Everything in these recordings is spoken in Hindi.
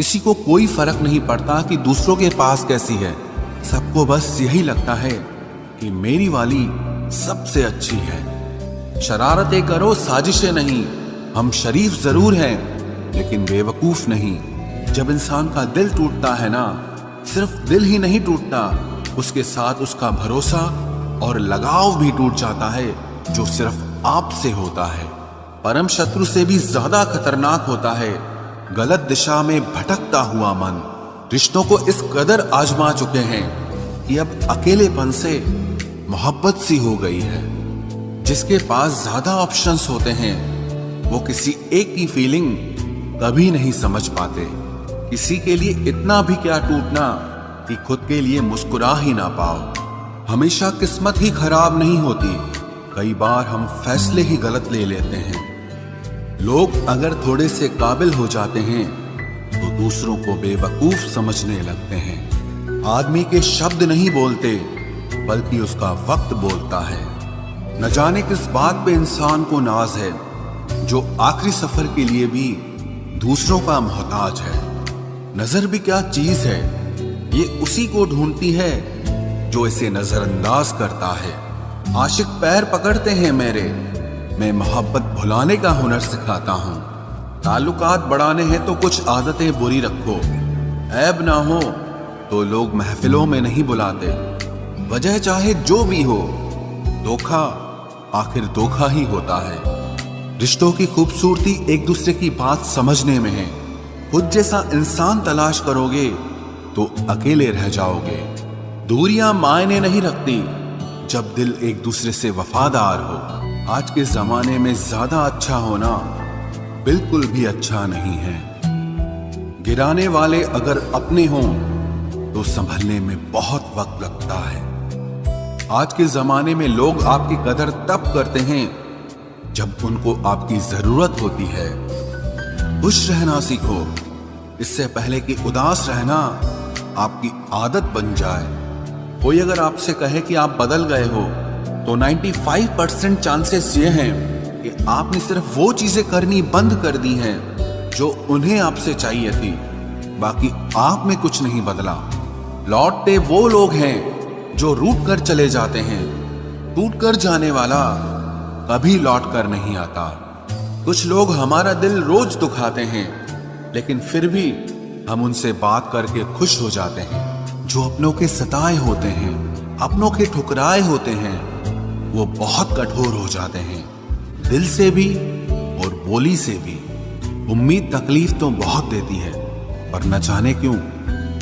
किसी को कोई फर्क नहीं पड़ता कि दूसरों के पास कैसी है। सबको बस यही लगता है कि मेरी वाली सबसे अच्छी है। शरारतें करो, साजिशें नहीं। हम शरीफ जरूर हैं लेकिन बेवकूफ नहीं। जब इंसान का दिल टूटता है ना, सिर्फ दिल ही नहीं टूटता, उसके साथ उसका भरोसा और लगाव भी टूट जाता है, जो सिर्फ आपसे होता है। परम शत्रु से भी ज्यादा खतरनाक होता है गलत दिशा में भटकता हुआ मन। रिश्तों को इस कदर आजमा चुके हैं कि अब अकेलेपन से मोहब्बत सी हो गई है। जिसके पास ज्यादा ऑप्शंस होते हैं वो किसी एक की फीलिंग कभी नहीं समझ पाते। किसी के लिए इतना भी क्या टूटना कि खुद के लिए मुस्कुरा ही ना पाओ। हमेशा किस्मत ही खराब नहीं होती, कई बार हम फैसले ही गलत ले लेते हैं। लोग अगर थोड़े से काबिल हो जाते हैं तो दूसरों को बेवकूफ समझने लगते हैं। आदमी के शब्द नहीं बोलते बल्कि उसका वक्त बोलता है। न जाने किस बात पे इंसान को नाज है, जो आखिरी सफर के लिए भी दूसरों का मोहताज है। नजर भी क्या चीज है, ये उसी को ढूंढती है जो इसे नजरअंदाज करता है। आशिक पैर पकड़ते हैं मेरे, मैं मोहब्बत भुलाने का हुनर सिखाता हूँ। ताल्लुकात बढ़ाने हैं तो कुछ आदतें बुरी रखो। ऐब ना हो तो लोग महफिलों में नहीं बुलाते। वजह चाहे जो भी हो, धोखा आखिर धोखा ही होता है। रिश्तों की खूबसूरती एक दूसरे की बात समझने में है। खुद जैसा इंसान तलाश करोगे तो अकेले रह जाओगे। दूरियां मायने नहीं रखती जब दिल एक दूसरे से वफादार हो। आज के जमाने में ज्यादा अच्छा होना बिल्कुल भी अच्छा नहीं है। गिराने वाले अगर अपने हों तो संभलने में बहुत वक्त लगता है। आज के जमाने में लोग आपकी कदर तब करते हैं जब उनको आपकी जरूरत होती है। खुश रहना सीखो, इससे पहले कि उदास रहना आपकी आदत बन जाए। कोई अगर आपसे कहे कि आप बदल गए हो तो 95% चांसेस ये हैं कि आपने सिर्फ वो चीजें करनी बंद कर दी हैं जो उन्हें आपसे चाहिए थी। बाकी आप में कुछ नहीं बदला। लौटते वो लोग हैं जो रूठ कर चले जाते हैं। टूट कर जाने वाला कभी लौट कर नहीं आता। कुछ लोग हमारा दिल रोज दुखाते हैं लेकिन फिर भी हम उनसे बात करके खुश हो जाते हैं। जो अपनों के सताए होते हैं, अपनों के ठुकराए होते हैं, वो बहुत कठोर हो जाते हैं, दिल से भी और बोली से भी। उम्मीद तकलीफ तो बहुत देती है, पर न जाने क्यों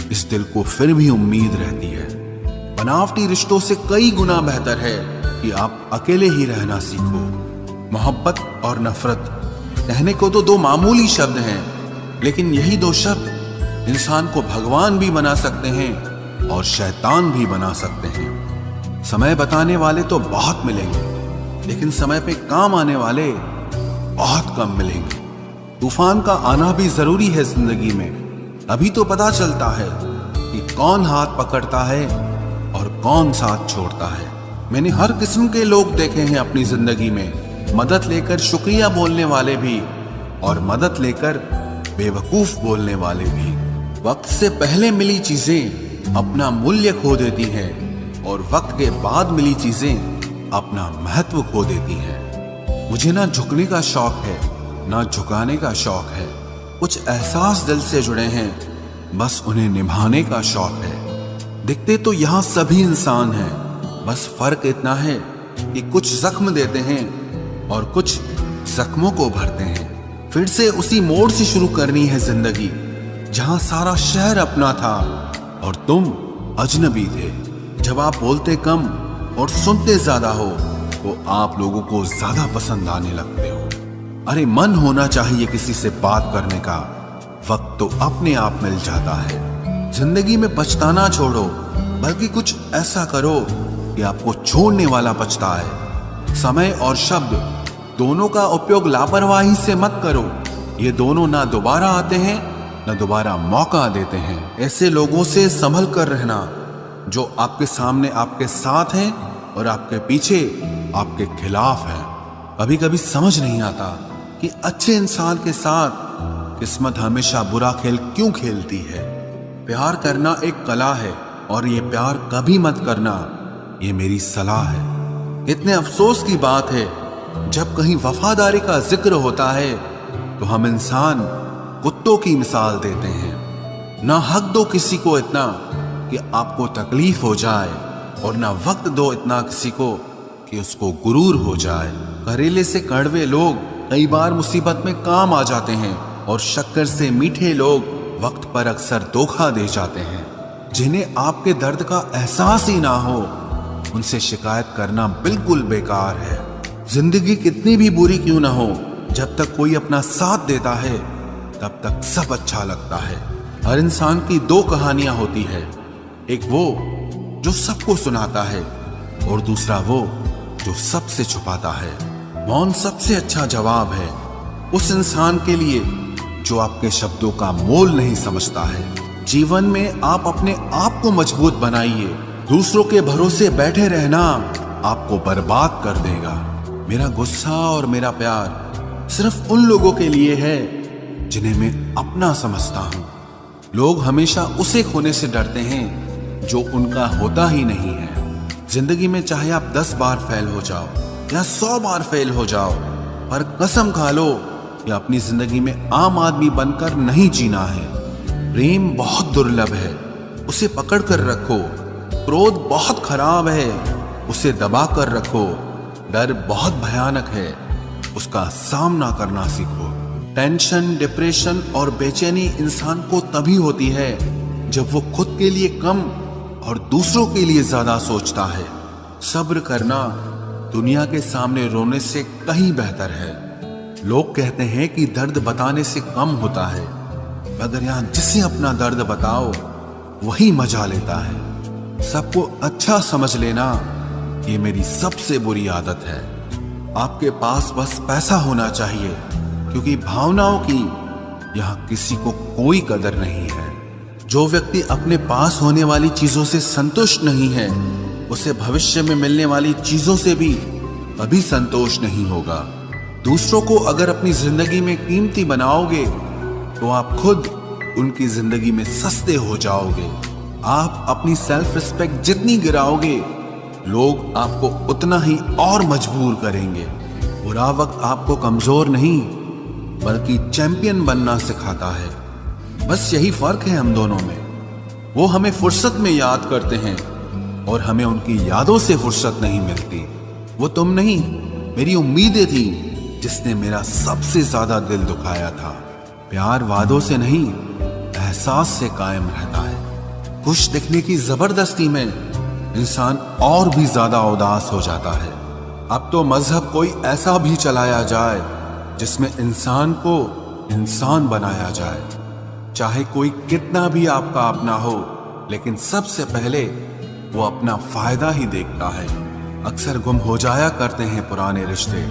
इस दिल को फिर भी उम्मीद रहती है। बनावटी रिश्तों से कई गुना बेहतर है कि आप अकेले ही रहना सीखो। मोहब्बत और नफरत कहने को तो दो मामूली शब्द हैं, लेकिन यही दो शब्द इंसान को भगवान भी बना सकते हैं और शैतान भी बना सकते हैं। समय बताने वाले तो बहुत मिलेंगे, लेकिन समय पे काम आने वाले बहुत कम मिलेंगे। तूफान का आना भी जरूरी है जिंदगी में, अभी तो पता चलता है कि कौन हाथ पकड़ता है और कौन साथ छोड़ता है। मैंने हर किस्म के लोग देखे हैं अपनी जिंदगी में, मदद लेकर शुक्रिया बोलने वाले भी और मदद लेकर बेवकूफ बोलने वाले भी। वक्त से पहले मिली चीजें अपना मूल्य खो देती हैं और वक्त के बाद मिली चीजें अपना महत्व खो देती हैं। मुझे ना झुकने का शौक है ना झुकाने का शौक है। कुछ एहसास दिल से जुड़े हैं, बस उन्हें निभाने का शौक है। दिखते तो यहाँ सभी इंसान हैं, बस फर्क इतना है कि कुछ जख्म देते हैं और कुछ जख्मों को भरते हैं। फिर से उसी मोड़ से शुरू करनी है जिंदगी जहां सारा शहर अपना था और तुम अजनबी थे। जब आप बोलते कम और सुनते ज्यादा हो तो आप लोगों को ज्यादा पसंद आने लगते हो। अरे मन होना चाहिए किसी से बात करने का, वक्त तो अपने आप मिल जाता है। जिंदगी में पछताना छोड़ो, बल्कि कुछ ऐसा करो कि आपको छोड़ने वाला पछताए। समय और शब्द दोनों का उपयोग लापरवाही से मत करो, ये दोनों ना दोबारा आते हैं न दोबारा मौका देते हैं। ऐसे लोगों से संभल कर रहना जो आपके सामने आपके साथ हैं और आपके पीछे आपके खिलाफ हैं। कभी कभी समझ नहीं आता कि अच्छे इंसान के साथ किस्मत हमेशा बुरा खेल क्यों खेलती है। प्यार करना एक कला है और ये प्यार कभी मत करना, ये मेरी सलाह है। इतने अफसोस की बात है, जब कहीं वफादारी का जिक्र होता है तो हम इंसान कुत्तों की मिसाल देते हैं। ना हक दो किसी को इतना कि आपको तकलीफ हो जाए, और ना वक्त दो इतना किसी को कि उसको गुरूर हो जाए। करेले से कड़वे लोग कई बार मुसीबत में काम आ जाते हैं, और शक्कर से मीठे लोग वक्त पर अक्सर धोखा दे जाते हैं। जिन्हें आपके दर्द का एहसास ही ना हो, उनसे शिकायत करना बिल्कुल बेकार है। जिंदगी कितनी भी बुरी क्यों ना हो, जब तक कोई अपना साथ देता है तब तक सब अच्छा लगता है। हर इंसान की दो कहानियां होती है, एक वो जो सबको सुनाता है और दूसरा वो जो सबसे छुपाता है। मौन सबसे अच्छा जवाब है उस इंसान के लिए जो आपके शब्दों का मोल नहीं समझता है। जीवन में आप अपने आप को मजबूत बनाइए, दूसरों के भरोसे बैठे रहना आपको बर्बाद कर देगा। मेरा गुस्सा और मेरा प्यार सिर्फ उन लोगों के लिए है जिन्हें मैं अपना समझता हूं। लोग हमेशा उसे खोने से डरते हैं जो उनका होता ही नहीं है। जिंदगी में चाहे आप 10 बार फेल हो जाओ या 100 बार फेल हो जाओ, पर कसम खा लो कि अपनी जिंदगी में आम आदमी बनकर नहीं जीना है। प्रेम बहुत दुर्लभ है, उसे पकड़ कर रखो। क्रोध बहुत खराब है, उसे दबा कर रखो। डर बहुत भयानक है, उसका सामना करना सीखो। टेंशन, डिप्रेशन और बेचैनी इंसान को तभी होती है जब वो खुद के लिए कम और दूसरों के लिए ज्यादा सोचता है। सब्र करना दुनिया के सामने रोने से कहीं बेहतर है। लोग कहते हैं कि दर्द बताने से कम होता है, मगर यहां जिसे अपना दर्द बताओ वही मजा लेता है। सबको अच्छा समझ लेना ये मेरी सबसे बुरी आदत है। आपके पास बस पैसा होना चाहिए, क्योंकि भावनाओं की यहां किसी को कोई कदर नहीं है। जो व्यक्ति अपने पास होने वाली चीजों से संतुष्ट नहीं है, उसे भविष्य में मिलने वाली चीजों से भी कभी संतोष नहीं होगा। दूसरों को अगर अपनी जिंदगी में कीमती बनाओगे तो आप खुद उनकी जिंदगी में सस्ते हो जाओगे। आप अपनी सेल्फ रिस्पेक्ट जितनी गिराओगे, लोग आपको उतना ही और मजबूर करेंगे। बुरा वक्त आपको कमजोर नहीं बल्कि चैंपियन बनना सिखाता है। बस यही फर्क है हम दोनों में। वो हमें फुर्सत में याद करते हैं और हमें उनकी यादों से फुर्सत नहीं मिलती। वो तुम नहीं, मेरी उम्मीदें थी जिसने मेरा सबसे ज्यादा दिल दुखाया था। प्यार वादों से नहीं, एहसास से कायम रहता है। खुश दिखने की जबरदस्ती में इंसान और भी ज्यादा उदास हो जाता है। अब तो मजहब कोई ऐसा भी चलाया जाए जिसमें इंसान को इंसान बनाया जाए। चाहे कोई कितना भी आपका अपना हो, लेकिन सबसे पहले वो अपना फायदा ही देखता है। अक्सर गुम हो जाया करते हैं पुराने रिश्ते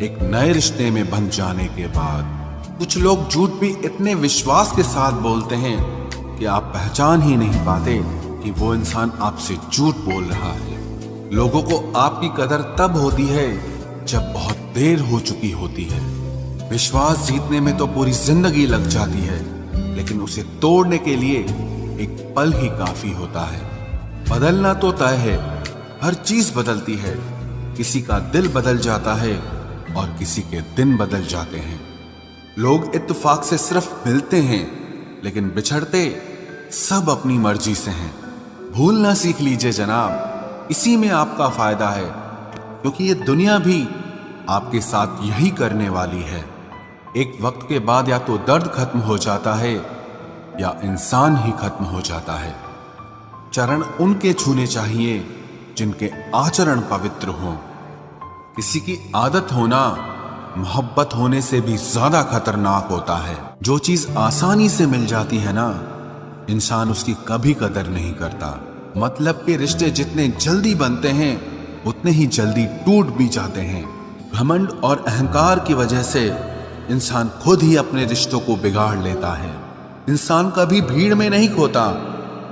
एक नए रिश्ते में बन जाने के बाद। कुछ लोग झूठ भी इतने विश्वास के साथ बोलते हैं कि आप पहचान ही नहीं पाते कि वो इंसान आपसे झूठ बोल रहा है। लोगों को आपकी कदर तब होती है जब बहुत देर हो चुकी होती है। विश्वास जीतने में तो पूरी जिंदगी लग जाती है, लेकिन उसे तोड़ने के लिए एक पल ही काफी होता है। बदलना तो तय है, हर चीज बदलती है। किसी का दिल बदल जाता है और किसी के दिन बदल जाते हैं। लोग इत्तेफाक से सिर्फ मिलते हैं, लेकिन बिछड़ते सब अपनी मर्जी से हैं। भूलना सीख लीजिए जनाब, इसी में आपका फायदा है, क्योंकि ये दुनिया भी आपके साथ यही करने वाली है। एक वक्त के बाद या तो दर्द खत्म हो जाता है या इंसान ही खत्म हो जाता है। चरण उनके छूने चाहिए जिनके आचरण पवित्र हों। किसी की आदत होना मोहब्बत होने से भी ज्यादा खतरनाक होता है। जो चीज आसानी से मिल जाती है ना, इंसान उसकी कभी कदर नहीं करता। मतलब के रिश्ते जितने जल्दी बनते हैं उतने ही जल्दी टूट भी जाते हैं। घमंड और अहंकार की वजह से इंसान खुद ही अपने रिश्तों को बिगाड़ लेता है। इंसान कभी भीड़ में नहीं खोता,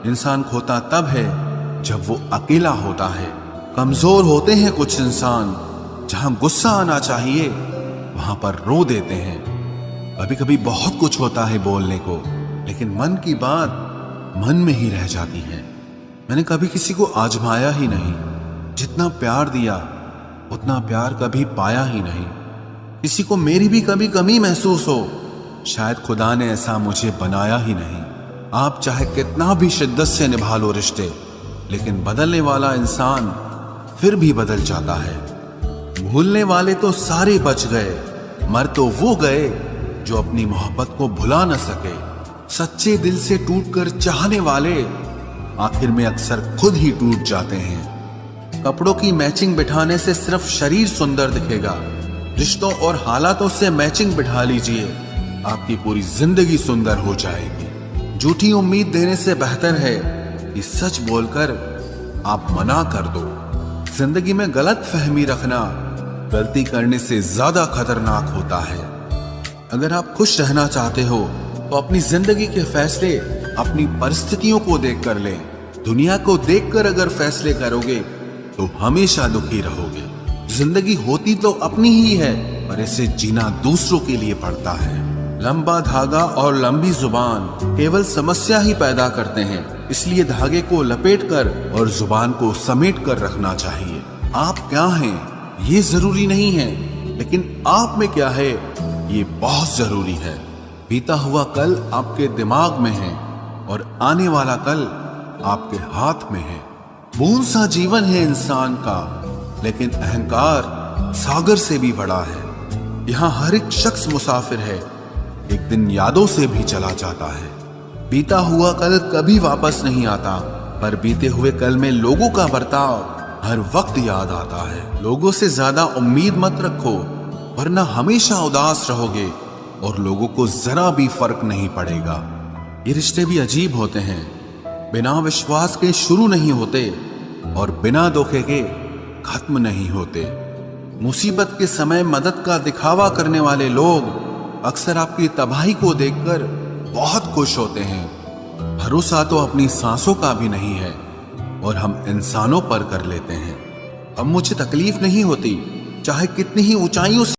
इंसान खोता तब है जब वो अकेला होता है। कमजोर होते हैं कुछ इंसान, जहां गुस्सा आना चाहिए वहां पर रो देते हैं। कभी कभी बहुत कुछ होता है बोलने को, लेकिन मन की बात मन में ही रह जाती है। मैंने कभी किसी को आजमाया ही नहीं, जितना प्यार दिया उतना प्यार कभी पाया ही नहीं। किसी को मेरी भी कभी कमी महसूस हो, शायद खुदा ने ऐसा मुझे बनाया ही नहीं। आप चाहे कितना भी शिद्दत से निभा लो रिश्ते, लेकिन बदलने वाला इंसान फिर भी बदल जाता है। भूलने वाले तो सारे बच गए, मर तो वो गए जो अपनी मोहब्बत को भुला न सके। सच्चे दिल से टूटकर चाहने वाले आखिर में अक्सर खुद ही टूट जाते हैं। कपड़ों की मैचिंग बिठाने से सिर्फ शरीर सुंदर दिखेगा, रिश्तों और हालातों से मैचिंग बिठा लीजिए, आपकी पूरी जिंदगी सुंदर हो जाएगी। झूठी उम्मीद देने से बेहतर है कि सच बोलकर आप मना कर दो। जिंदगी में गलत फहमी रखना गलती करने से ज्यादा खतरनाक होता है। अगर आप खुश रहना चाहते हो तो अपनी जिंदगी के फैसले अपनी परिस्थितियों को देखकर लें। दुनिया को देखकर अगर फैसले करोगे तो हमेशा दुखी रहोगे। जिंदगी होती तो अपनी ही है, पर इसे जीना दूसरों के लिए पड़ता है। लंबा धागा और लंबी जुबान केवल समस्या ही पैदा करते हैं, इसलिए धागे को लपेटकर और जुबान को समेट कर रखना चाहिए। आप क्या हैं ये जरूरी नहीं है, लेकिन आप में क्या है ये बहुत जरूरी है। बीता हुआ कल आपके दिमाग में है और आने वाला कल आपके हाथ में है। बूंद सा जीवन है इंसान का, लेकिन अहंकार सागर से भी बड़ा है। यहाँ हर एक शख्स मुसाफिर है, एक दिन यादों से भी चला जाता है। बीता हुआ कल कभी वापस नहीं आता, पर बीते हुए कल में लोगों का बर्ताव हर वक्त याद आता है। लोगों से ज्यादा उम्मीद मत रखो, वरना हमेशा उदास रहोगे और लोगों को जरा भी फर्क नहीं पड़ेगा। ये रिश्ते भी अजीब होते हैं, बिना विश्वास के शुरू नहीं होते और बिना धोखे के खत्म नहीं होते। मुसीबत के समय मदद का दिखावा करने वाले लोग अक्सर आपकी तबाही को देखकर बहुत खुश होते हैं। भरोसा तो अपनी सांसों का भी नहीं है और हम इंसानों पर कर लेते हैं। अब मुझे तकलीफ नहीं होती, चाहे कितनी ही ऊंचाइयों से